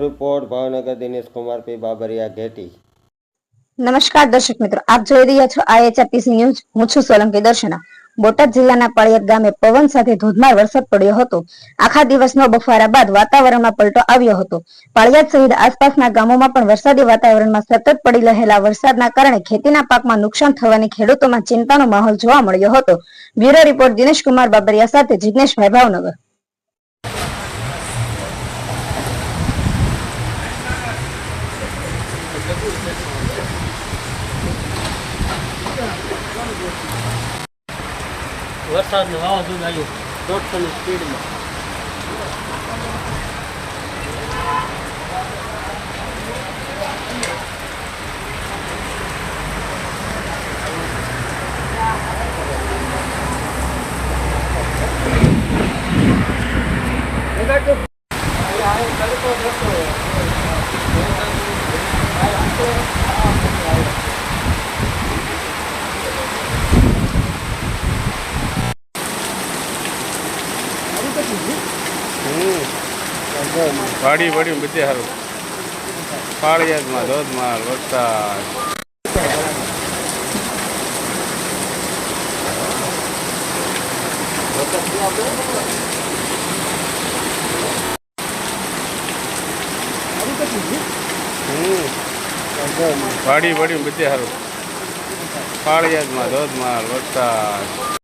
Report Bhavnagar Dinesh Kumar P Babariya घेटी। નમસ્કાર દર્શક મિત્રો, આપ જોઈ રહ્યા છો IHRPC ન્યૂઝ। હું છું સોલંકી દર્શના। બોટાદ જિલ્લાના પાળિયાદ ગામે પવન સાથે ધોધમાર વરસાદ પડ્યો હતો। આખા દિવસનો બફારા બાદ વાતાવરણમાં પલટો આવ્યો હતો। પાળિયાદ સહિત આસપાસના ગામોમાં પણ વરસાદી વાતાવરણમાં સતત પડી રહેલા વરસાદના કારણે ખેતીના પાકમાં નુકસાન થવાની ખેડૂતોમાં ચિંતાનો માહોલ જોવા મળ્યો હતો। બ્યુરો રિપોર્ટ દિનેશ કુમાર બાબરિયા સાથે જિગ્નેશભાઈ ભાવનગર। वरसाद ने वावाझोडું આવ્યું 150 ની સ્પીડમાં। વાડી વાડી બધે સારું પાળિયાદમાં ધોધમાર વરસાદ। વાડી વાડી બધે સારું પાળિયાદમાં ધોધમાર વરસાદ।